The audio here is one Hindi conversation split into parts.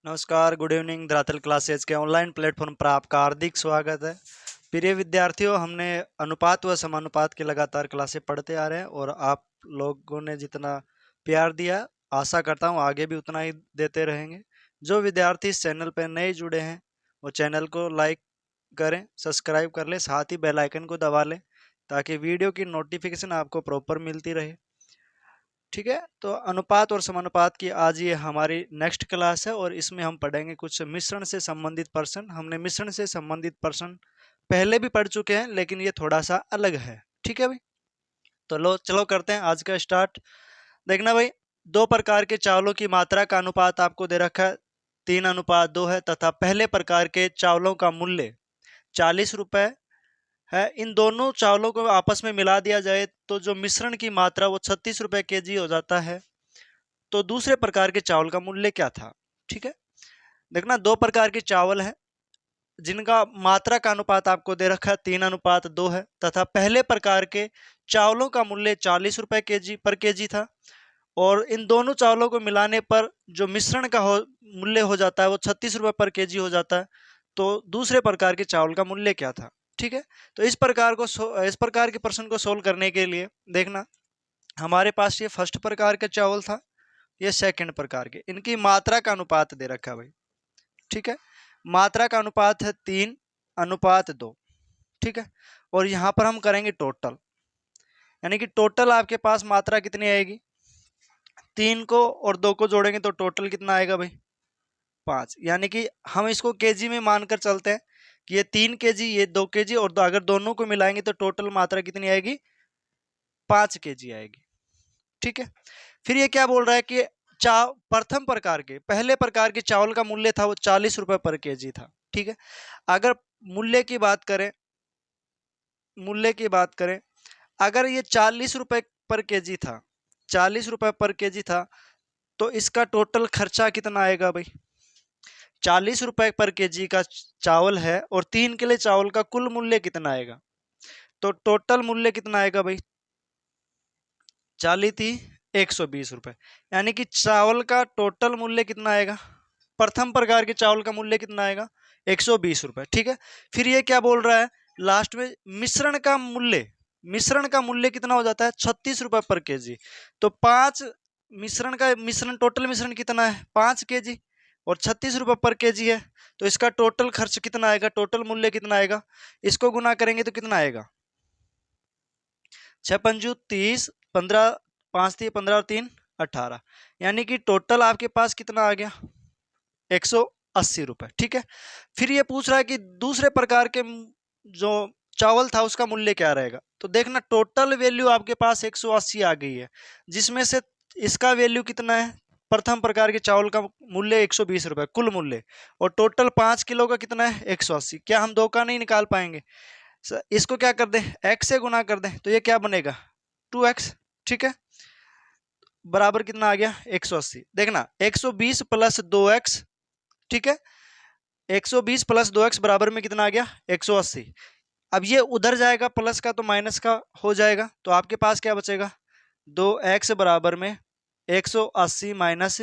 नमस्कार, गुड इवनिंग। धरातल क्लासेज के ऑनलाइन प्लेटफॉर्म पर आपका हार्दिक स्वागत है। प्रिय विद्यार्थियों, हमने अनुपात व समानुपात की लगातार क्लासें पढ़ते आ रहे हैं और आप लोगों ने जितना प्यार दिया, आशा करता हूँ आगे भी उतना ही देते रहेंगे। जो विद्यार्थी इस चैनल पर नए जुड़े हैं वो चैनल को लाइक करें, सब्सक्राइब कर लें, साथ ही बेल आइकन को दबा लें ताकि वीडियो की नोटिफिकेशन आपको प्रॉपर मिलती रहे। ठीक है, तो अनुपात और समानुपात की आज ये हमारी नेक्स्ट क्लास है और इसमें हम पढ़ेंगे कुछ मिश्रण से संबंधित प्रश्न। हमने मिश्रण से संबंधित प्रश्न पहले भी पढ़ चुके हैं, लेकिन ये थोड़ा सा अलग है। ठीक है भाई, तो लो चलो करते हैं आज का स्टार्ट। देखना भाई, दो प्रकार के चावलों की मात्रा का अनुपात आपको दे रखा है 3:2 है तथा पहले प्रकार के चावलों का मूल्य 40 रुपए है। इन दोनों चावलों को आपस में मिला दिया जाए तो जो मिश्रण की मात्रा वो 36 रुपए केजी हो जाता है। तो दूसरे प्रकार के चावल का मूल्य क्या था? ठीक है, देखना, दो प्रकार के चावल हैं जिनका मात्रा का अनुपात आपको दे रखा है 3:2 है तथा पहले प्रकार के चावलों का मूल्य 40 रुपए केजी पर केजी था और इन दोनों चावलों को मिलाने पर जो मिश्रण का मूल्य हो जाता है वो 36 रुपए पर केजी हो जाता है। तो दूसरे प्रकार के चावल का मूल्य क्या था? ठीक है, तो इस प्रकार के प्रश्न को सोल्व करने के लिए देखना, हमारे पास ये फर्स्ट प्रकार का चावल था, ये सेकंड प्रकार के, इनकी मात्रा का अनुपात दे रखा है भाई। ठीक है, मात्रा का अनुपात है 3:2। ठीक है, और यहां पर हम करेंगे टोटल, यानी कि टोटल आपके पास मात्रा कितनी आएगी? 3 को और 2 को जोड़ेंगे तो टोटल कितना आएगा भाई? 5। यानी कि हम इसको केजी में मानकर चलते हैं कि ये 3 केजी, ये 2 केजी, और अगर दोनों को मिलाएंगे तो टोटल मात्रा कितनी आएगी? 5 केजी आएगी। ठीक है, फिर ये क्या बोल रहा है कि प्रथम प्रकार के, पहले प्रकार के चावल का मूल्य था वो 40 रुपए पर केजी था। ठीक है, अगर मूल्य की बात करें, अगर ये 40 रुपए पर केजी था, 40 रुपए पर केजी था, तो इसका टोटल खर्चा कितना आएगा भाई? 40 रुपए पर केजी का चावल है और 3 किलो चावल का कुल मूल्य कितना आएगा? तो टोटल मूल्य कितना आएगा भाई? 120 रुपए। यानी कि चावल का टोटल मूल्य कितना आएगा? प्रथम प्रकार के चावल का मूल्य कितना आएगा? 120 रुपए। ठीक है, फिर ये क्या बोल रहा है लास्ट में? मिश्रण का मूल्य कितना हो जाता है? 36 रुपए पर केजी। तो टोटल मिश्रण कितना है? 5 केजी और 36 रुपए पर केजी है, तो इसका टोटल खर्च कितना आएगा? टोटल मूल्य कितना आएगा? इसको गुना करेंगे तो कितना आएगा? 6×5 = 30, 15, 5 × 15 और 3 = 18। यानी कि टोटल आपके पास कितना आ गया? 180 रुपए। ठीक है, फिर ये पूछ रहा है कि दूसरे प्रकार के जो चावल था उसका मूल्य क्या रहेगा? तो देखना, टोटल वैल्यू आपके पास 180 आ गई है, जिसमें से इसका वैल्यू कितना है? प्रथम प्रकार के चावल का मूल्य 120 रुपए कुल मूल्य, और टोटल 5 किलो का कितना है? 180। क्या हम दो का नहीं निकाल पाएंगे? इसको क्या कर दें? x से गुना कर दें तो ये क्या बनेगा? 2x। ठीक है, बराबर कितना आ गया? 180। देखना, 120 + 2x। ठीक है, 120 + 2x बराबर में कितना आ गया? 180। अब ये उधर जाएगा, प्लस का तो माइनस का हो जाएगा, तो आपके पास क्या बचेगा? 2x बराबर में 180 माइनस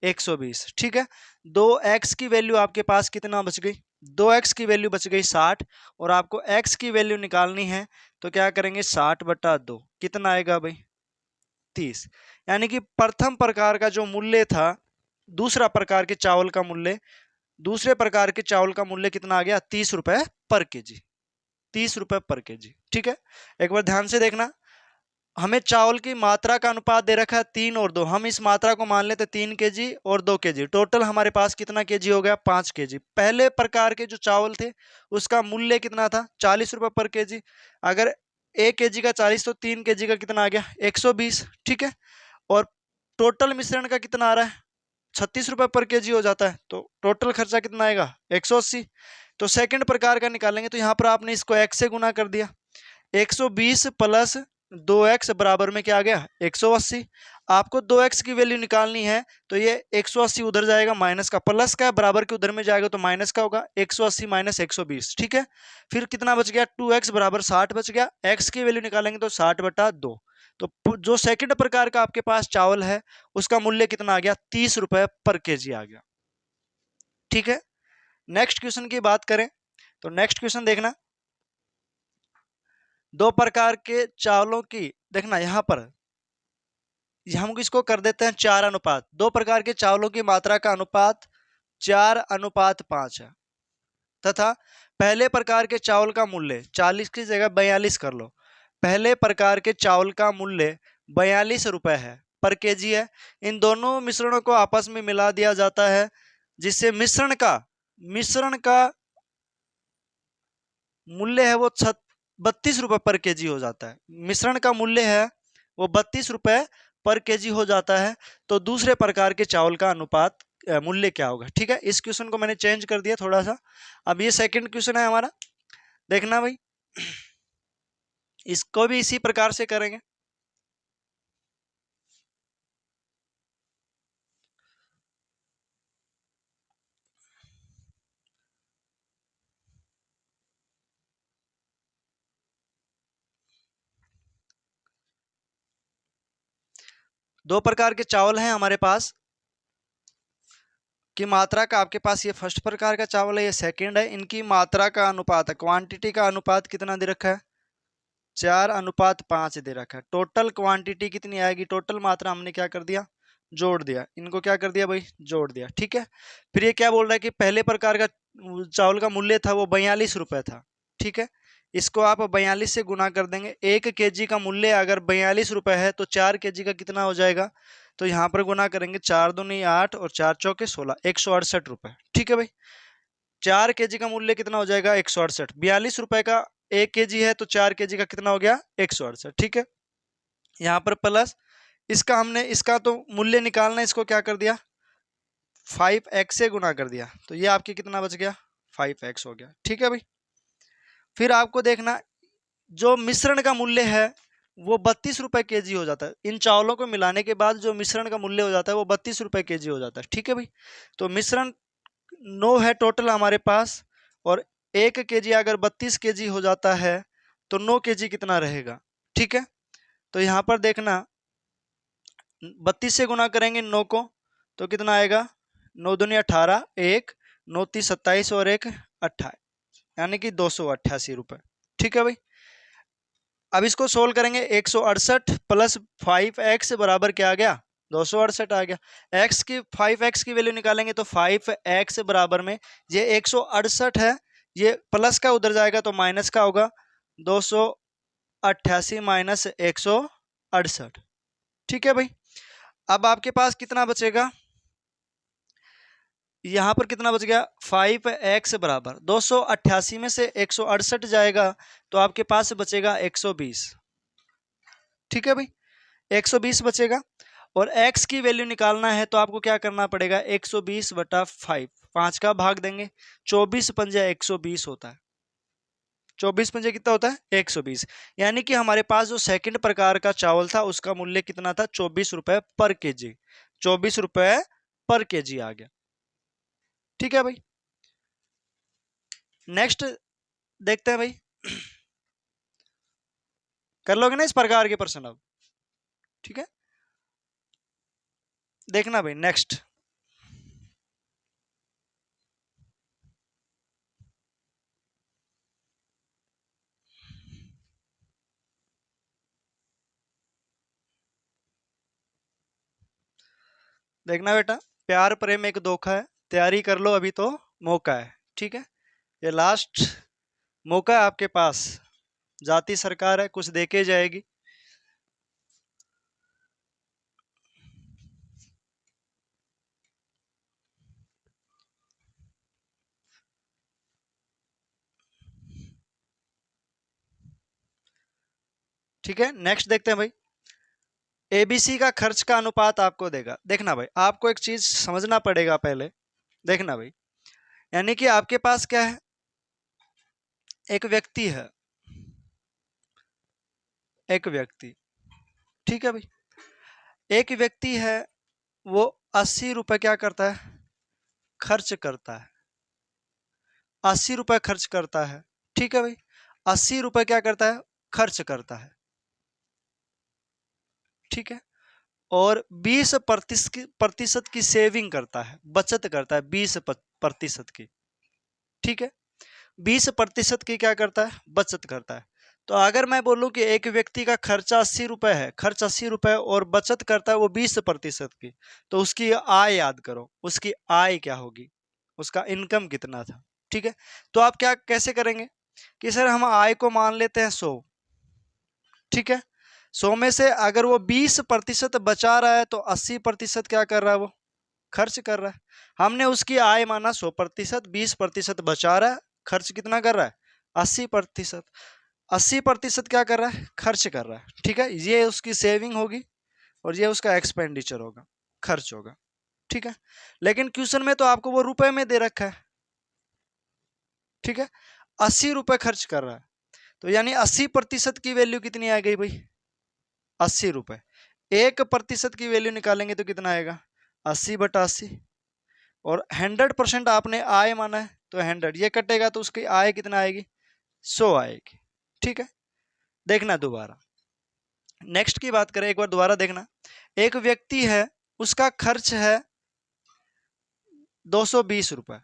120। ठीक है, 2x की वैल्यू आपके पास कितना बच गई? 2x की वैल्यू बच गई 60, और आपको x की वैल्यू निकालनी है तो क्या करेंगे? 60/2 कितना आएगा भाई? 30। यानी कि प्रथम प्रकार का जो मूल्य था, दूसरे प्रकार के चावल का मूल्य कितना आ गया? 30 रुपए पर केजी। 30 रुपए पर केजी। ठीक है, एक बार ध्यान से देखना, हमें चावल की मात्रा का अनुपात दे रखा है 3 और 2। हम इस मात्रा को मान लेते 3 केजी और 2 केजी। टोटल हमारे पास कितना केजी हो गया? 5 केजी। पहले प्रकार के जो चावल थे उसका मूल्य कितना था? 40 रुपए पर केजी। अगर 1 केजी का 40 तो 3 केजी का कितना आ गया? 120। ठीक है, और टोटल मिश्रण का कितना आ रहा है? 36 रुपए पर केजी हो जाता है, तो टोटल खर्चा कितना आएगा? 180। तो सेकंड प्रकार का निकालेंगे तो यहाँ पर आपने इसको x से गुना कर दिया। 120 + 2x बराबर में क्या आ गया? 180। आपको 2x की वैल्यू निकालनी है तो ये 180 उधर जाएगा, माइनस का प्लस का बराबर के उधर में जाएगा तो माइनस का होगा। 180 - 120। ठीक है, फिर कितना बच गया? 2x बराबर 60 बच गया। x की वैल्यू निकालेंगे तो 60/2। तो जो सेकंड प्रकार का आपके पास चावल है उसका मूल्य कितना आ गया? 30 रुपए पर केजी आ गया। ठीक है। नेक्स्ट क्वेश्चन की बात करें तो नेक्स्ट क्वेश्चन देखना, दो प्रकार के चावलों की, देखना यहां पर हम इसको कर देते हैं 4 अनुपात, दो प्रकार के चावलों की मात्रा का अनुपात 4:5 है तथा पहले प्रकार के चावल का मूल्य 40 की जगह 42 कर लो। पहले प्रकार के चावल का मूल्य 42 रुपए है पर केजी है। इन दोनों मिश्रणों को आपस में मिला दिया जाता है जिससे मिश्रण का मूल्य है वो 32 रुपए पर केजी हो जाता है। मिश्रण का मूल्य है वो 32 रुपए पर केजी हो जाता है। तो दूसरे प्रकार के चावल का अनुपात मूल्य क्या होगा? ठीक है, इस क्वेश्चन को मैंने चेंज कर दिया थोड़ा सा। अब ये सेकंड क्वेश्चन है हमारा, देखना भाई, इसको भी इसी प्रकार से करेंगे। दो प्रकार के चावल हैं हमारे पास की मात्रा का, आपके पास ये फर्स्ट प्रकार का चावल है, ये सेकंड है, इनकी मात्रा का अनुपात है, क्वांटिटी का अनुपात कितना दे रखा है? 4:5 दे रखा है। टोटल क्वांटिटी कितनी आएगी? टोटल मात्रा हमने क्या कर दिया? जोड़ दिया। इनको क्या कर दिया भाई? जोड़ दिया। ठीक है, फिर ये क्या बोल रहा है कि पहले प्रकार का चावल का मूल्य था वो 42 रुपए था। ठीक है, इसको आप 42 से गुना कर देंगे। 1 केजी का मूल्य अगर 42 रुपए है तो 4 केजी का कितना हो जाएगा? तो यहाँ पर गुना करेंगे, 4 दूनी 8 और 4 चौके 16, 168 रुपए। ठीक है भाई, 4 केजी का मूल्य कितना हो जाएगा? 168। 42 रुपए का 1 केजी है तो 4 केजी का कितना हो गया? 168। ठीक है, यहाँ पर प्लस इसका तो मूल्य निकालना, इसको क्या कर दिया? 5x से गुना कर दिया, तो ये आपके कितना बच गया? 5x हो गया। ठीक है भाई, फिर आपको देखना जो मिश्रण का मूल्य है वो 32 रुपए केजी हो जाता है। इन चावलों को मिलाने के बाद जो मिश्रण का मूल्य हो जाता है वो 32 रुपए केजी हो जाता है। ठीक है भाई, तो मिश्रण 9 है टोटल हमारे पास, और 1 केजी अगर 32 केजी हो जाता है तो 9 केजी कितना रहेगा? ठीक है, तो यहाँ पर देखना 32 से गुना करेंगे 9 को तो कितना आएगा? 9 दूनी 18, 1 9 30 27 और 1 28, यानी कि 288 रुपए। ठीक है भाई, अब इसको सोल्व करेंगे। 168 प्लस 5x बराबर क्या आ गया? 268 आ गया। x की 5x की वैल्यू निकालेंगे तो 5x बराबर में ये 168 है, ये प्लस का उधर जाएगा तो माइनस का होगा, 288 माइनस 168। ठीक है भाई, अब आपके पास कितना बचेगा? यहां पर कितना बच गया? 5x बराबर 288 में से 168 जाएगा तो आपके पास बचेगा 120। ठीक है भाई, 120 बचेगा, और x की वैल्यू निकालना है तो आपको क्या करना पड़ेगा? 120 बटा 5, 5 का भाग देंगे, 24 पंजे 120 होता है। 24 पंजे कितना होता है? 120। यानी कि हमारे पास जो सेकंड प्रकार का चावल था उसका मूल्य कितना था? 24 रुपए पर केजी। 24 रुपए पर केजी आ गया। ठीक है भाई, नेक्स्ट देखते हैं भाई, कर लोगे ना इस प्रकार के प्रश्न अब? ठीक है, देखना भाई नेक्स्ट, देखना बेटा, प्यार प्रेम एक धोखा है, तैयारी कर लो अभी तो मौका है। ठीक है, ये लास्ट मौका है आपके पास, जाती सरकार है, कुछ देके जाएगी। ठीक है, नेक्स्ट देखते हैं भाई, एबीसी का खर्च का अनुपात आपको देगा। देखना भाई, आपको एक चीज समझना पड़ेगा पहले। देखना भाई, यानी कि आपके पास क्या है? एक व्यक्ति है, एक व्यक्ति, ठीक है भाई, एक व्यक्ति है, वो 80 रुपए क्या करता है? खर्च करता है। 80 रुपए खर्च करता है। ठीक है भाई, 80 रुपए क्या करता है? खर्च करता है। ठीक है, और 20% की सेविंग करता है, बचत करता है 20%। प्रतिशत की, ठीक है। 20% की क्या करता है, बचत करता है। तो अगर मैं बोलूं कि एक व्यक्ति का खर्चा 80 रुपए है, खर्च 80 रुपए और बचत करता है वो 20% की, तो उसकी आय याद करो, उसकी आय क्या होगी, उसका इनकम कितना था, ठीक है। तो आप क्या कैसे करेंगे कि सर हम आय को मान लेते हैं 100, ठीक है। 100 में से अगर वो 20% बचा रहा है तो 80% क्या कर रहा है, वो खर्च कर रहा है। हमने उसकी आय माना 100%, 20% बचा रहा है, खर्च कितना कर रहा है, 80%। 80% क्या कर रहा है, खर्च कर रहा है, ठीक है। ये उसकी सेविंग होगी और ये उसका एक्सपेंडिचर होगा, खर्च होगा, ठीक है। लेकिन क्वेश्चन में तो आपको वो रुपए में दे रखा है, ठीक है। 80 रुपए खर्च कर रहा है, तो यानी 80% की वैल्यू कितनी आ गई भाई, 80 रुपए। 1% की वैल्यू निकालेंगे तो कितना आएगा, 80/80। और 100% आपने आय माना है तो 100 ये कटेगा तो उसकी आय कितना आएगी, 100 आएगी, ठीक है। देखना दोबारा, नेक्स्ट की बात करें, एक बार दोबारा देखना। एक व्यक्ति है, उसका खर्च है 220 रुपए,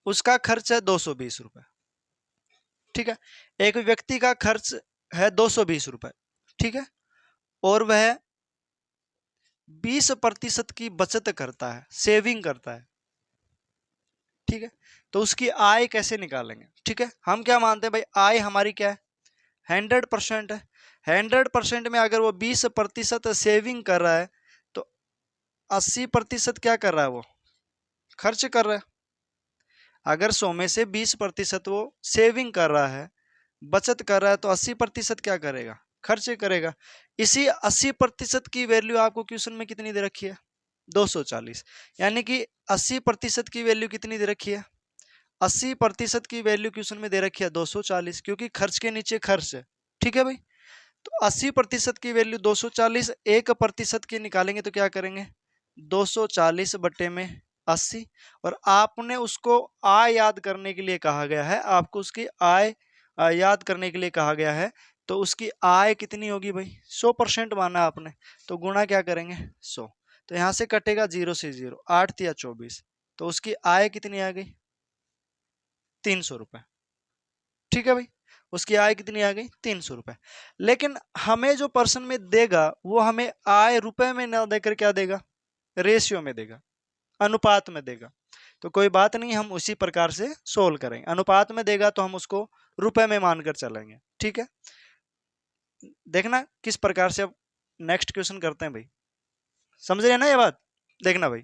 उसका खर्च है 220 रुपए, ठीक है। एक व्यक्ति का खर्च है 220 रुपए, ठीक है, और वह 20% की बचत करता है, सेविंग करता है, ठीक है। तो उसकी आय कैसे निकालेंगे, ठीक है। हम क्या मानते हैं भाई, आय हमारी क्या है, 100% है। 100% में अगर वो 20% सेविंग कर रहा है तो 80% क्या कर रहा है, वो खर्च कर रहा है। अगर 100 में से 20% वो सेविंग कर रहा है, बचत कर रहा है, तो 80% क्या करेगा, खर्च करेगा। इसी 80% की वैल्यू आपको क्वेश्चन में कितनी दे रखी है, 240। यानी कि 80% की वैल्यू कितनी दे रखी है, 80% की वैल्यू क्वेश्चन में दे रखी है 240, क्योंकि खर्च के नीचे खर्च है, ठीक है भाई। तो 80% की वैल्यू 240, 1% की निकालेंगे तो क्या करेंगे, 240/80। और आपने उसको आय याद करने के लिए कहा गया है, आपको उसकी आय याद करने के लिए कहा गया है। तो उसकी आय कितनी होगी भाई, 100% माना आपने, तो गुणा क्या करेंगे, 100। तो यहां से कटेगा 0 से 0, 8 या 24, तो उसकी आय कितनी आ गई, 300 रुपए, ठीक है भाई। उसकी आय कितनी आ गई, 300 रुपए। लेकिन हमें जो पर्सन में देगा वो हमें आय रुपए में ना देकर क्या देगा, रेशियो में देगा, अनुपात में देगा। तो कोई बात नहीं, हम उसी प्रकार से सोल्व करेंगे। अनुपात में देगा तो हम उसको रुपए में मानकर चलेंगे, ठीक है। देखना किस प्रकार से अब नेक्स्ट क्वेश्चन करते हैं भाई, समझ रहे हैं ना ये बात, देखना भाई।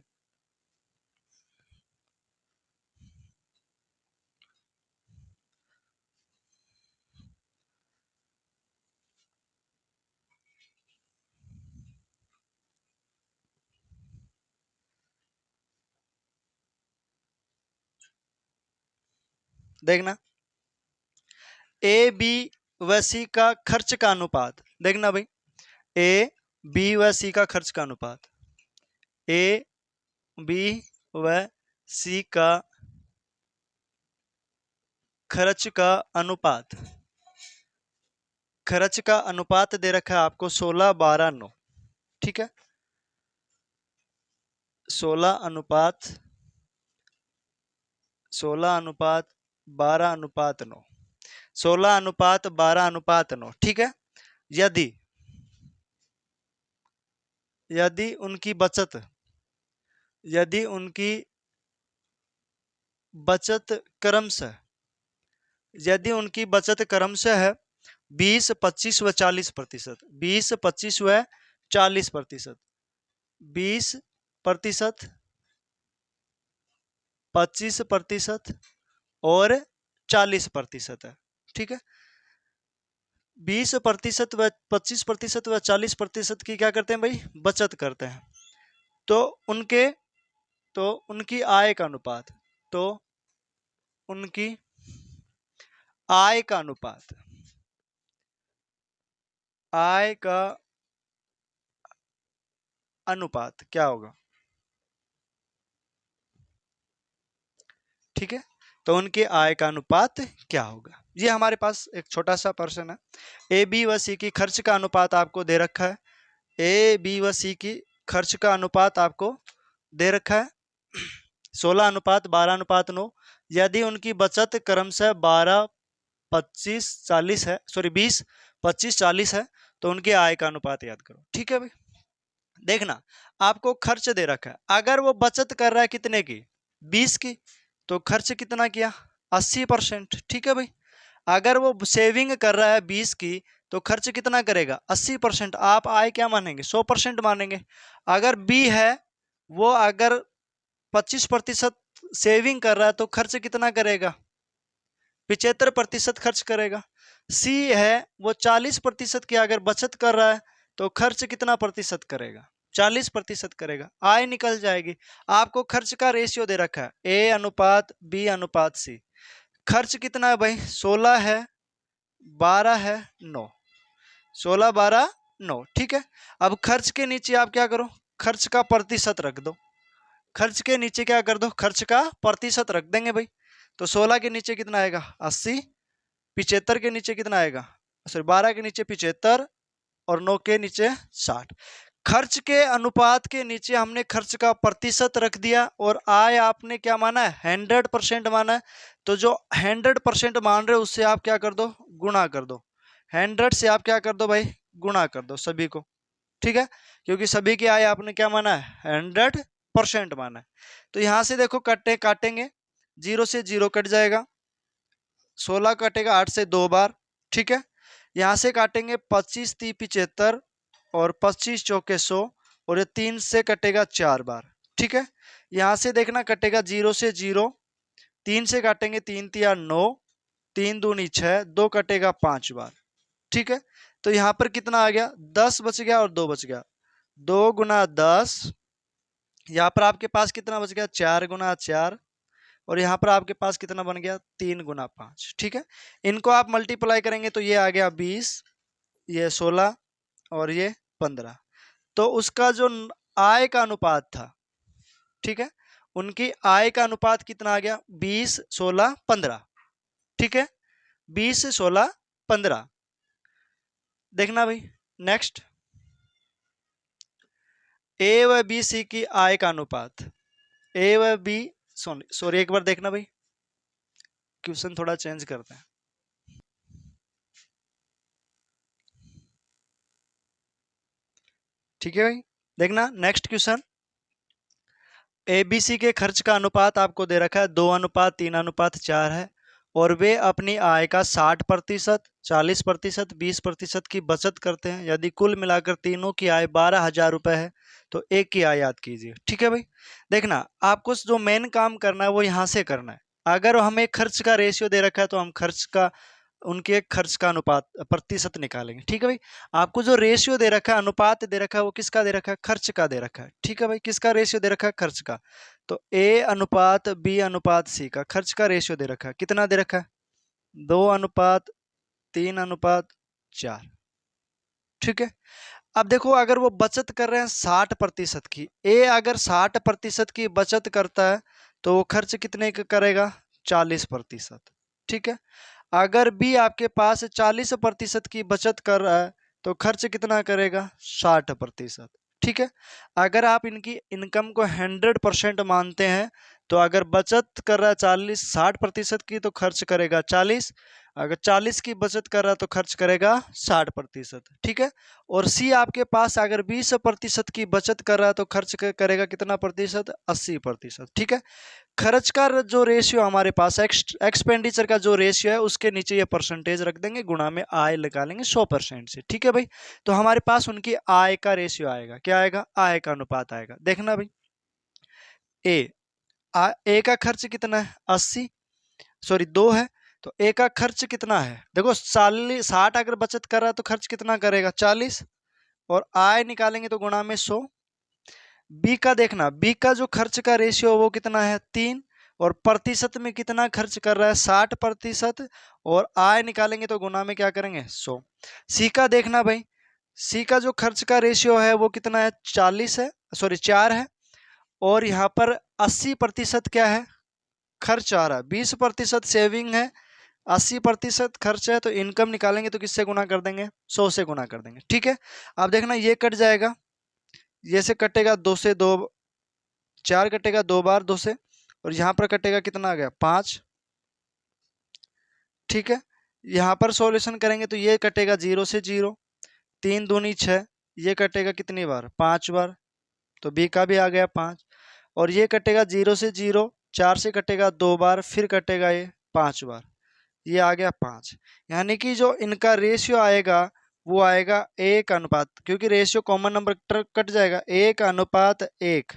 देखना, ए बी व सी का खर्च का अनुपात, देखना भाई, ए बी व सी का खर्च का अनुपात, ए बी व सी का खर्च का अनुपात, खर्च का अनुपात दे रखा है आपको 16/12/9, ठीक है। 16 अनुपात 12/9, 16:12/9, ठीक है। यदि यदि उनकी बचत यदि उनकी बचत क्रमशः यदि उनकी बचत क्रमशः है 20, 25 व 40%, 20, 25 व 40%, 20%, 25% और 40% है, ठीक है। 20% व 25% व 40% की क्या करते हैं भाई, बचत करते हैं। तो उनके तो उनकी आय का अनुपात, तो उनकी आय का अनुपात, आय का अनुपात क्या होगा, ठीक है। तो उनके आय का अनुपात क्या होगा, ये हमारे पास एक छोटा सा प्रश्न है। ए बी व सी की खर्च का अनुपात आपको दे रखा है, ए बी व सी की खर्च का अनुपात आपको दे रखा है 16:12:9। यदि उनकी बचत क्रमशः 12, 25, 40 है, सॉरी 20, 25, 40 है, तो उनके आय का अनुपात याद करो। ठीक है भाई, देखना आपको खर्च दे रखा है, अगर वो बचत कर रहा है कितने की, 20 की, तो खर्च कितना किया, 80%। ठीक है भाई, अगर वो सेविंग कर रहा है 20 की, तो खर्च कितना करेगा, 80%। आप आय क्या मानेंगे, 100% मानेंगे। अगर बी है, वो अगर 25% सेविंग कर रहा है, तो खर्च कितना करेगा, 75% खर्च करेगा। सी है, वो 40% की अगर बचत कर रहा है, तो खर्च कितना प्रतिशत करेगा, 40% करेगा। आय निकल जाएगी। आपको खर्च का रेशियो दे रखा है A/B/C। खर्च कितना है भाई, 16 है, 12 है, 9। 16, 12, 9। ठीक है, अब खर्च के नीचे आप क्या करो, खर्च का प्रतिशत रख दो। खर्च के नीचे क्या कर दो, खर्च का प्रतिशत रख देंगे भाई। तो 16 के नीचे कितना आएगा, 80। 75 के नीचे कितना आएगा, सॉरी 12 के नीचे 75 और 9 के नीचे 60। खर्च के अनुपात के नीचे हमने खर्च का प्रतिशत रख दिया, और आय आपने क्या माना है, 100% माना है। तो जो 100% मान रहे हो उससे आप क्या कर दो, गुणा कर दो। 100 से आप क्या कर दो भाई, गुणा कर दो सभी को। ठीक है, क्योंकि सभी की आय आपने क्या माना है, 100% माना है। तो यहां से देखो काटेंगे, 0 से 0 कट जाएगा, 16 कटेगा 8 से 2 बार। ठीक है, यहां से काटेंगे 25 × 75 और 25 चौके 100, और ये 3 से कटेगा 4 बार। ठीक है, यहां से देखना कटेगा 0 से 0, 3 से काटेंगे 3 × 3 = 9, 3 दूनी 6, 2 कटेगा 5 बार। ठीक है, तो यहां पर कितना आ गया, 10 बच गया और 2 बच गया, 2 × 10। यहाँ पर आपके पास कितना बच गया, 4 × 4, और यहाँ पर आपके पास कितना बन गया, 3 × 5। ठीक है, इनको आप मल्टीप्लाई करेंगे तो ये आ गया 20, ये 16 और ये 15। तो उसका जो आय का अनुपात था, ठीक है, उनकी आय का अनुपात कितना आ गया, 20, 16, 15। ठीक है, 20, 16, 15। देखना भाई, नेक्स्ट, ए व बी सी की आय का अनुपात। ए व बी, सॉरी एक बार देखना भाई, क्वेश्चन थोड़ा चेंज करते हैं। ठीक है भाई, देखना नेक्स्ट क्वेश्चन। एबीसी के खर्च का अनुपात आपको दे रखा है 2:3:4 है, और वे अपनी आय का 60%, 40%, 20% की बचत करते हैं। यदि कुल मिलाकर तीनों की आय 12,000 रुपए है, तो एक की आय याद कीजिए। ठीक है भाई, देखना आपको जो मेन काम करना है वो यहाँ से करना है। अगर हमें खर्च का रेशियो दे रखा है, तो हम खर्च का, उनके खर्च का अनुपात प्रतिशत निकालेंगे। ठीक है भाई, आपको जो रेशियो दे रखा है, अनुपात दे रखा है, वो किसका दे रखा है, खर्च का दे रखा है। ठीक है भाई, किसका रेशियो दे रखा है, खर्च का। तो A/B/C का खर्च का रेशियो दे रखा है, कितना दे रखा है, 2:3:4। ठीक है, अब देखो अगर वो बचत कर रहे हैं 60% की, ए अगर 60% की बचत करता है, तो वो खर्च कितने का करेगा, 40%। ठीक है, अगर बी आपके पास 40% की बचत कर रहा है, तो खर्च कितना करेगा, 60%। ठीक है, अगर आप इनकी इनकम को 100% मानते हैं, तो अगर बचत कर रहा है 60% की, तो खर्च करेगा 40। अगर 40 की बचत कर रहा है, तो खर्च करेगा 60%। ठीक है, और सी आपके पास अगर 20% की बचत कर रहा है, तो खर्च करेगा कितना प्रतिशत, 80%। ठीक है, खर्च का जो रेशियो हमारे पास, एक्सपेंडिचर का जो रेशियो है, उसके नीचे ये परसेंटेज रख देंगे, गुणा में आय निकालेंगे 100% से। ठीक है भाई, तो हमारे पास उनकी आय का रेशियो आएगा, क्या आएगा, आय का अनुपात आएगा। देखना भाई, ए ए का खर्च कितना है, 80, सॉरी 2 है, तो ए का खर्च कितना है, देखो 60 अगर बचत कर रहा है, तो खर्च कितना करेगा, 40, और आय निकालेंगे तो गुणा में 100। बी का देखना, बी का जो खर्च का रेशियो वो कितना है, 3, और प्रतिशत में कितना खर्च कर रहा है, 60%, और आय निकालेंगे तो गुणा में क्या करेंगे, 100। सी का देखना भाई, सी का जो खर्च का रेशियो है वो कितना है, 40 है, सॉरी 4 है, और यहाँ पर 80% क्या है, खर्च आ रहा है, 20% सेविंग है, 80% खर्च है, तो इनकम निकालेंगे तो किससे गुना कर देंगे, 100 से गुना कर देंगे। ठीक है, अब देखना ये कट जाएगा, ये से कटेगा 2 से 2, 4 कटेगा 2 बार 2 से, और यहाँ पर कटेगा कितना आ गया 5। ठीक है, यहाँ पर सॉल्यूशन करेंगे तो ये कटेगा 0 से 0, 3 दूनी 6, ये कटेगा कितनी बार 5 बार, तो बी का भी आ गया 5। और ये कटेगा 0 से 0, 4 से कटेगा 2 बार, फिर कटेगा ये 5 बार, ये आ गया 5। यानी कि जो इनका रेशियो आएगा वो आएगा 1 अनुपात, क्योंकि रेशियो कॉमन नंबर कट जाएगा, 1 अनुपात 1।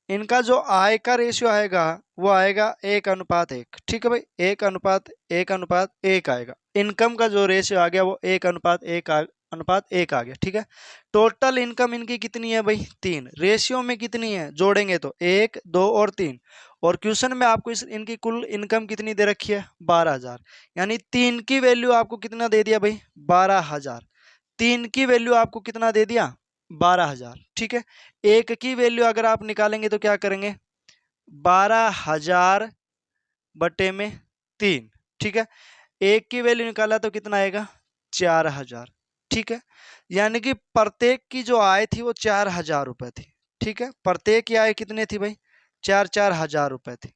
इनका जो आय का रेशियो आएगा वो आएगा 1 अनुपात 1। ठीक है भाई, 1 अनुपात 1 अनुपात 1 आएगा। इनकम का जो रेशियो आ गया वो 1 अनुपात 1 अनुपात 1 आ गया। ठीक है, टोटल इनकम इनकी कितनी है भाई 3, रेशियो में कितनी है जोड़ेंगे तो 1 2 और 3। और क्वेश्चन में आपको इनकी कुल इनकम कितनी दे रखी है 12,000, यानी 3 की वैल्यू आपको कितना दे दिया भाई 12,000। 3 की वैल्यू आपको कितना दे दिया 12,000। ठीक है, 1 की वैल्यू अगर आप निकालेंगे तो क्या करेंगे 12,000 बटे में 3। ठीक है, 1 की वैल्यू निकाला तो कितना आएगा 4,000। ठीक है, यानी कि प्रत्येक की जो आय थी वो 4,000 रुपए थी। ठीक है, प्रत्येक की आय कितनी थी भाई 4,000 रुपए थी।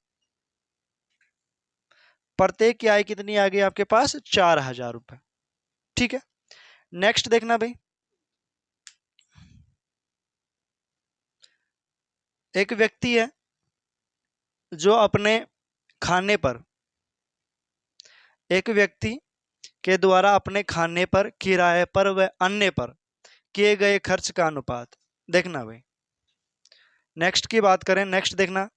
प्रत्येक की आय कितनी आ गई आपके पास 4,000 रुपए। ठीक है, नेक्स्ट देखना भाई, एक व्यक्ति है जो अपने खाने पर, एक व्यक्ति के द्वारा अपने खाने पर, किराए पर व अन्य पर किए गए खर्च का अनुपात देखना भाई। नेक्स्ट की बात करें, नेक्स्ट देखना,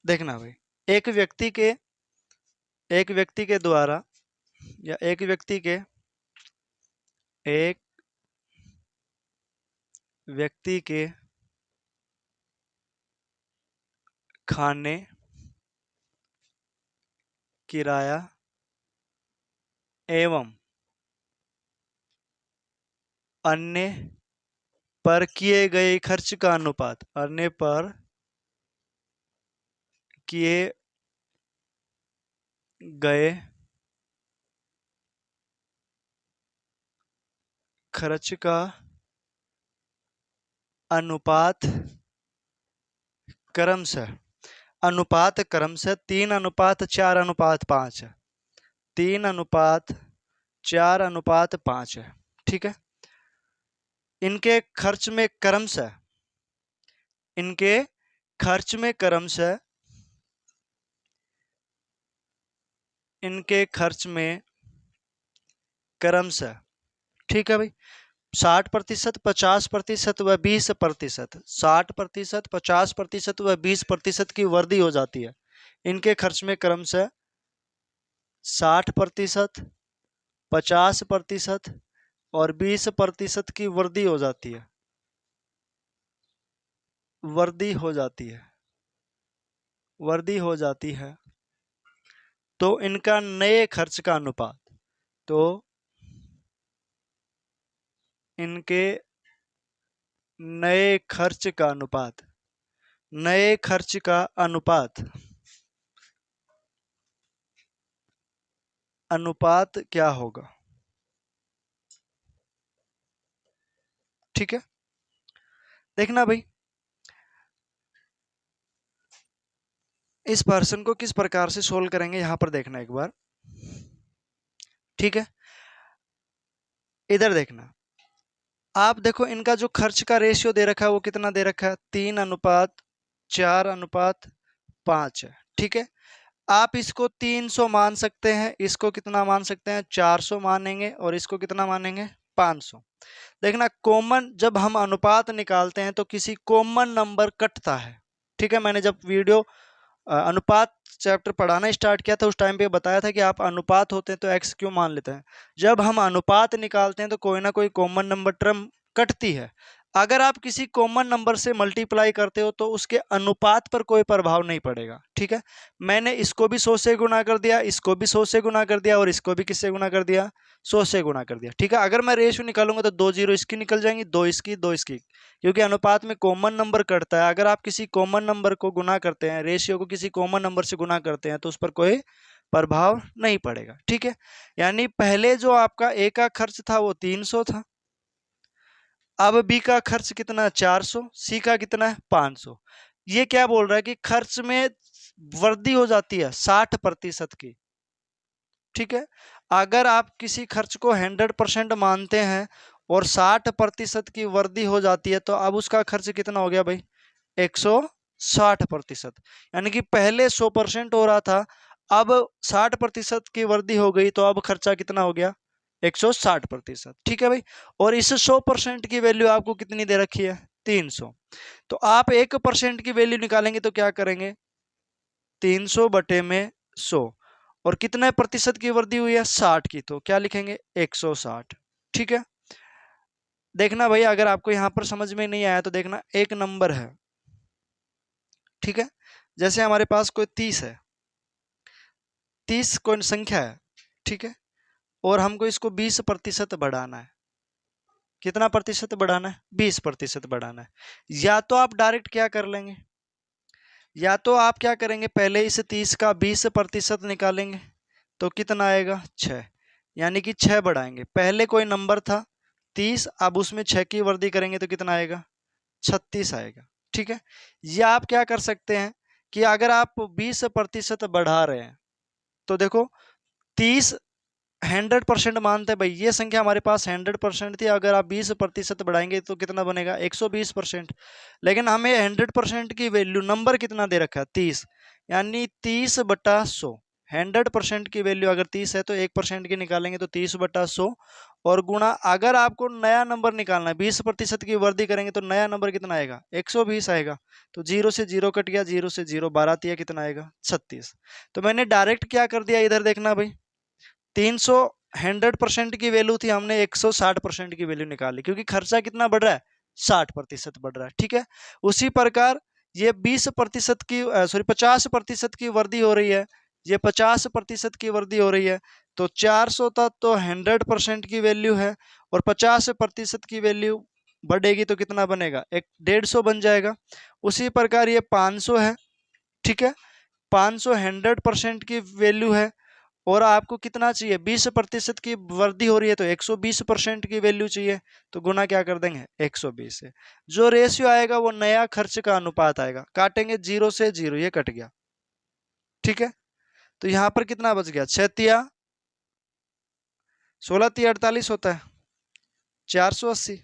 देखना भाई, एक व्यक्ति के, एक व्यक्ति के द्वारा या एक व्यक्ति के, एक व्यक्ति के खाने, किराया एवं अन्य पर किए गए खर्च का अनुपात, अन्य पर किए गए खर्च का अनुपात क्रमशः, अनुपात क्रमशः 3 अनुपात 4 अनुपात 5 है, 3 अनुपात 4 अनुपात 5 है। ठीक है, इनके खर्च में क्रमशः, इनके खर्च में क्रमशः, इनके खर्च में क्रमशः, ठीक है भाई, 60%, 50% व 20%, 60%, 50% व 20% की वृद्धि हो जाती है। इनके खर्च में क्रमशः 60%, 50% और 20% की वृद्धि हो जाती है, वृद्धि हो जाती है, वृद्धि हो जाती है। तो इनका नए खर्च का अनुपात, तो इनके नए खर्च का अनुपात, नए खर्च का अनुपात, अनुपात क्या होगा। ठीक है, देखना भाई, इस पर्सन को किस प्रकार से सोल्व करेंगे यहां पर देखना एक बार। ठीक है, इधर देखना, आप देखो इनका जो खर्च का रेशियो दे रखा है वो कितना दे रखा है 3 अनुपात 4 अनुपात 5 है। ठीक है, आप इसको 300 मान सकते हैं, इसको कितना मान सकते हैं 400 मानेंगे, और इसको कितना मानेंगे 500। देखना, कॉमन जब हम अनुपात निकालते हैं तो किसी कॉमन नंबर कटता है। ठीक है, मैंने जब वीडियो अनुपात चैप्टर पढ़ाना स्टार्ट किया था उस टाइम पे बताया था कि आप अनुपात होते हैं तो एक्स क्यों मान लेते हैं। जब हम अनुपात निकालते हैं तो कोई ना कोई कॉमन नंबर टर्म कटती है। अगर आप किसी कॉमन नंबर से मल्टीप्लाई करते हो तो उसके अनुपात पर कोई प्रभाव नहीं पड़ेगा। ठीक है, मैंने इसको भी 100 से गुना कर दिया, इसको भी 100 से गुना कर दिया और इसको भी किससे गुना कर दिया, 100 से गुना कर दिया। ठीक है, अगर मैं रेशियो निकालूंगा तो 2 जीरो इसकी निकल जाएंगी, 2 इसकी, 2 इसकी, क्योंकि अनुपात में कॉमन नंबर कटता है। अगर आप किसी कॉमन नंबर को गुना करते हैं, रेशियो को किसी कॉमन नंबर से गुना करते हैं, तो उस पर कोई प्रभाव नहीं पड़ेगा। ठीक है, यानी पहले जो आपका ए का खर्च था वो 300 था, अब बी का खर्च कितना है, 400, सी का कितना है, 500। ये क्या बोल रहा है कि खर्च में वृद्धि हो जाती है 60% की। ठीक है, अगर आप किसी खर्च को 100% मानते हैं और 60% की वृद्धि हो जाती है तो अब उसका खर्च कितना हो गया भाई, 160%। यानी कि पहले 100% हो रहा था, अब 60% की वृद्धि हो गई, तो अब खर्चा कितना हो गया, 160%। ठीक है भाई, और इस 100% की वैल्यू आपको कितनी दे रखी है, 300। तो आप 1% की वैल्यू निकालेंगे तो क्या करेंगे, 300 बटे में 100, और कितने प्रतिशत की वृद्धि हुई है, 60 की, तो क्या लिखेंगे, 160। ठीक है, देखना भाई, अगर आपको यहां पर समझ में नहीं आया तो देखना, एक नंबर है, ठीक है, जैसे हमारे पास कोई 30 है, 30 कोई संख्या है, ठीक है, और हमको इसको 20% बढ़ाना है। कितना प्रतिशत बढ़ाना है, 20% बढ़ाना है। या तो आप डायरेक्ट क्या कर लेंगे, या तो आप क्या करेंगे, पहले इस 30 का 20% निकालेंगे तो कितना आएगा, 6, यानी कि 6 बढ़ाएंगे। पहले कोई नंबर था 30, अब उसमें 6 की वृद्धि करेंगे तो कितना आएगा, 36 आएगा। ठीक है, या आप क्या कर सकते हैं कि अगर आप 20% बढ़ा रहे हैं तो देखो, 30 100% मानते हैं भाई, ये संख्या हमारे पास 100% थी, अगर आप 20% बढ़ाएंगे तो कितना बनेगा, 120%। लेकिन हमें 100% की वैल्यू, नंबर कितना दे रखा है, 30, यानी 30/100। 100% की वैल्यू अगर 30 है तो 1% की निकालेंगे तो 30/100, और गुणा, अगर आपको नया नंबर निकालना है, 20% की वृद्धि करेंगे तो नया नंबर कितना आएगा, 120 आएगा। तो 0 से 0 कट गया, 0 से 0 12 दिया, कितना आएगा, 36। तो मैंने डायरेक्ट क्या कर दिया, इधर देखना भाई, 300 100% की वैल्यू थी, हमने 160% की वैल्यू निकाली, क्योंकि खर्चा कितना बढ़ रहा है, 60% बढ़ रहा है। ठीक है, उसी प्रकार ये 20% की, सॉरी 50% की वृद्धि हो रही है, ये 50% की वृद्धि हो रही है, तो 400 तक तो 100% की वैल्यू है, और 50% की वैल्यू बढ़ेगी तो कितना बनेगा, एक 150 बन जाएगा। उसी प्रकार ये 500 है, ठीक है, 500 100% की वैल्यू है, और आपको कितना चाहिए, 20% की वृद्धि हो रही है तो 120% की वैल्यू चाहिए, तो गुना क्या कर देंगे, 120 से। जो रेशियो आएगा वो नया खर्च का अनुपात आएगा, काटेंगे 0 से 0, ये कट गया। ठीक है, तो यहां पर कितना बच गया, 6 16 48 होता है, 480।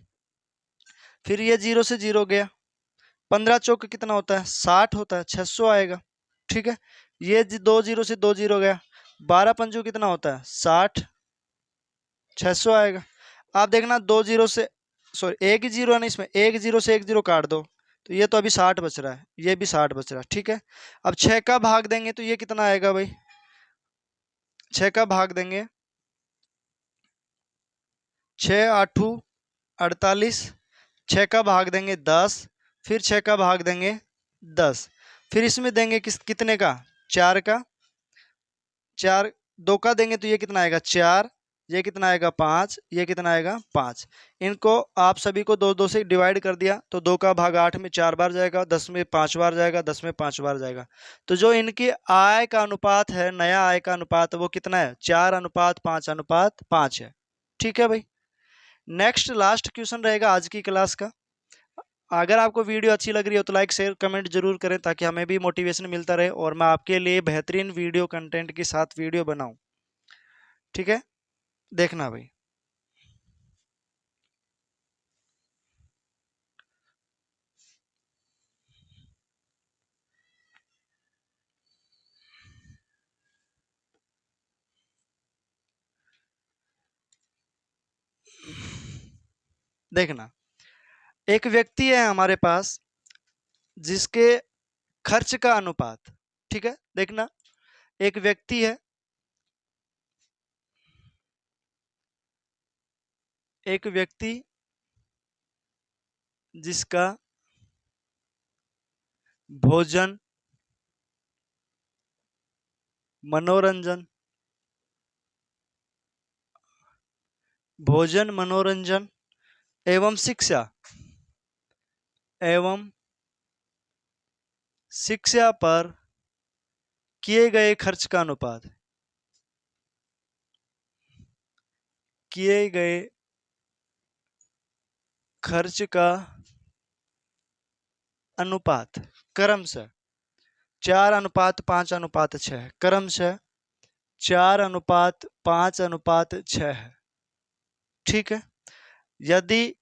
फिर ये 0 से 0 गया, 15 चौक कितना होता है, 60 होता है, 600 आएगा। ठीक है, ये 2 0 से 2 0 गया, 12 पंजू कितना होता है, 60, 600 आएगा। आप देखना, 2 जीरो से, सॉरी एक ही जीरो है ना इसमें, एक जीरो से एक जीरो काट दो, तो ये तो अभी 60 बच रहा है, ये भी 60 बच रहा है। ठीक है, अब 6 का भाग देंगे तो ये कितना आएगा भाई, 6 का भाग देंगे, 6 8 48, 6 का भाग देंगे 10, फिर 6 का भाग देंगे 10, फिर इसमें देंगे कितने का, 4 का, 4 2 का देंगे तो ये कितना आएगा, 4, ये कितना आएगा, 5, ये कितना आएगा, 5। इनको आप सभी को 2 2 से डिवाइड कर दिया तो 2 का भाग 8 में 4 बार जाएगा, 10 में 5 बार जाएगा, 10 में 5 बार जाएगा। तो जो इनकी आय का अनुपात है, नया आय का अनुपात, वो कितना है, 4:5:5 है। ठीक है भाई, नेक्स्ट लास्ट क्वेश्चन रहेगा आज की क्लास का। अगर आपको वीडियो अच्छी लग रही हो तो लाइक शेयर कमेंट जरूर करें, ताकि हमें भी मोटिवेशन मिलता रहे और मैं आपके लिए बेहतरीन वीडियो कंटेंट के साथ वीडियो बनाऊं। ठीक है, देखना भाई, देखना, एक व्यक्ति है हमारे पास जिसके खर्च का अनुपात, ठीक है, देखना, एक व्यक्ति है, एक व्यक्ति जिसका भोजन, मनोरंजन, भोजन, मनोरंजन एवं शिक्षा, एवं शिक्षा पर किए गए खर्च का अनुपात, किए गए खर्च का अनुपात क्रमशः 4:5:6 क्रमशः 4:5:6 है। ठीक है। यदि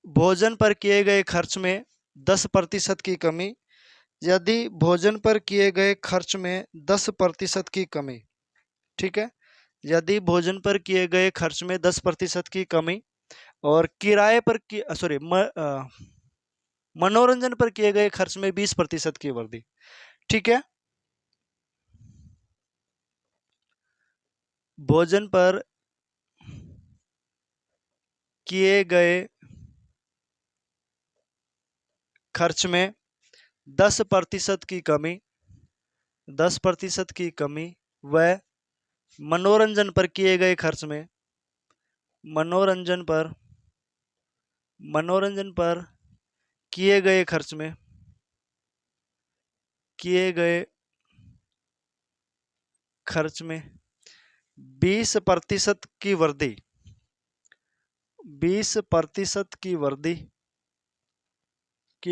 भोजन पर किए गए खर्च में 10% की कमी, यदि भोजन पर किए गए खर्च में 10% की कमी, ठीक है, यदि भोजन पर किए गए खर्च में 10% की कमी और किराए पर की सॉरी मनोरंजन पर किए गए खर्च में 20% की वृद्धि। ठीक है। भोजन पर किए गए खर्च में 10% की कमी, 10% की कमी व मनोरंजन पर किए गए खर्च में, मनोरंजन पर किए गए खर्च में, किए गए खर्च में 20% की वृद्धि, 20% की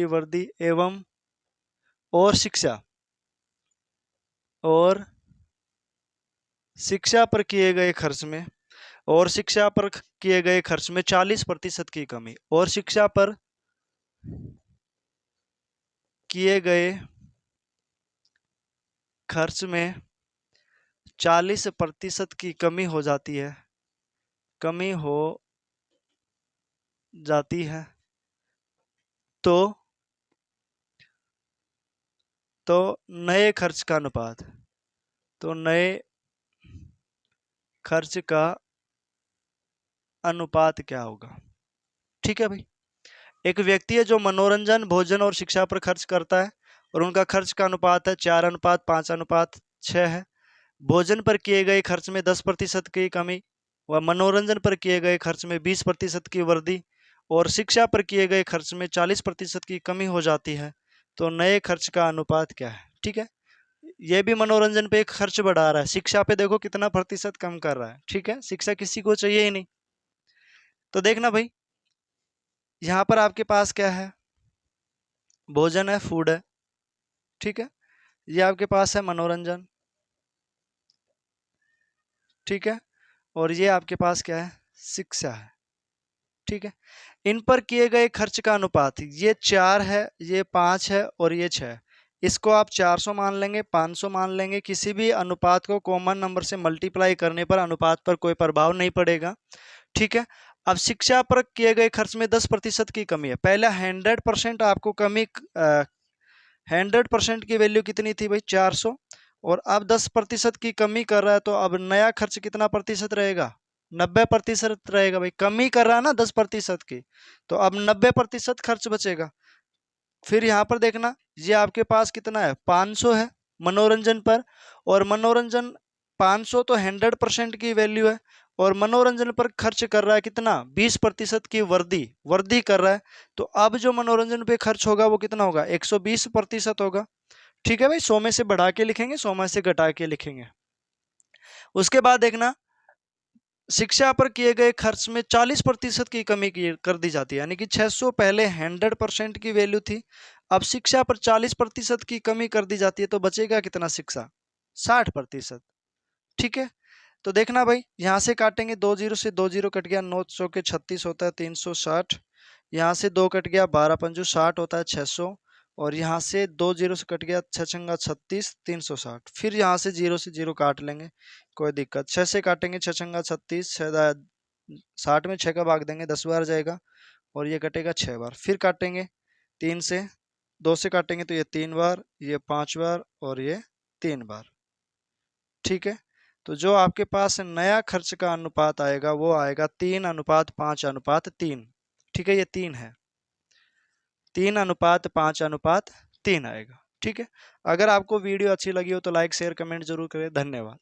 वृद्धि एवं और शिक्षा पर किए गए खर्च में, और शिक्षा पर किए गए खर्च में 40% की कमी, और शिक्षा पर किए गए खर्च में 40% की कमी हो जाती है, कमी हो जाती है तो नए खर्च का अनुपात, तो नए खर्च का अनुपात क्या होगा। ठीक है भाई। एक व्यक्ति है जो मनोरंजन, भोजन और शिक्षा पर खर्च करता है और उनका खर्च का अनुपात है 4:5:6 है। भोजन पर किए गए खर्च में 10% की कमी व मनोरंजन पर किए गए खर्च में 20% की वृद्धि और शिक्षा पर किए गए खर्च में 40% की कमी हो जाती है तो नए खर्च का अनुपात क्या है। ठीक है। ये भी मनोरंजन पे एक खर्च बढ़ा रहा है, शिक्षा पे देखो कितना प्रतिशत कम कर रहा है। ठीक है। शिक्षा किसी को चाहिए ही नहीं। तो देखना भाई, यहाँ पर आपके पास क्या है, भोजन है, फूड है। ठीक है। ये आपके पास है मनोरंजन। ठीक है। और ये आपके पास क्या है, शिक्षा है। ठीक है। इन पर किए गए खर्च का अनुपात, ये 4 है, ये 5 है और ये 6। इसको आप 400 मान लेंगे, 500 मान लेंगे, किसी भी अनुपात को कॉमन नंबर से मल्टीप्लाई करने पर अनुपात पर कोई प्रभाव नहीं पड़ेगा। ठीक है। अब शिक्षा पर किए गए खर्च में 10% की कमी है। पहले 100% आपको कमी, 100% की वैल्यू कितनी थी भाई, 400, और अब 10% की कमी कर रहा है तो अब नया खर्च कितना प्रतिशत रहेगा, 90% रहेगा भाई। कमी कर रहा है ना 10% की, तो अब 90% खर्च बचेगा। फिर यहाँ पर देखना, ये आपके पास कितना है, 500 है मनोरंजन पर, और मनोरंजन 500 तो 100% की वैल्यू है, और मनोरंजन पर खर्च कर रहा है कितना, 20% की वृद्धि कर रहा है। तो अब जो मनोरंजन पे खर्च होगा वो कितना होगा, 120% होगा। ठीक है भाई। 100 में से बढ़ा के लिखेंगे, 100 में से घटा के लिखेंगे। उसके बाद देखना, शिक्षा पर किए गए खर्च में 40% की कमी कर दी जाती है, यानी कि 600 पहले 100% की वैल्यू थी, अब शिक्षा पर 40% की कमी कर दी जाती है तो बचेगा कितना, शिक्षा 60%। ठीक है। तो देखना भाई, यहां से काटेंगे, 2 जीरो से 2 जीरो कट गया, 9 चौके 36 होता है 360, यहाँ से 2 कट गया, 12 पंजू 60 होता है 600, और यहाँ से 2 जीरो से कट गया, 6 छंगा 36, 360। फिर यहाँ से 0 से 0 काट लेंगे, कोई दिक्कत। 6 से काटेंगे, 6 छंगा 36, 60 में 6 का भाग देंगे, 10 बार जाएगा, और ये कटेगा 6 बार। फिर काटेंगे 3 से, 2 से काटेंगे तो ये 3 बार, ये 5 बार, और ये 3 बार। ठीक है। तो जो आपके पास नया खर्च का अनुपात आएगा वो आएगा 3:5:3। ठीक है, ये 3 है। 3:5:3 आएगा। ठीक है। अगर आपको वीडियो अच्छी लगी हो तो लाइक शेयर कमेंट जरूर करें। धन्यवाद।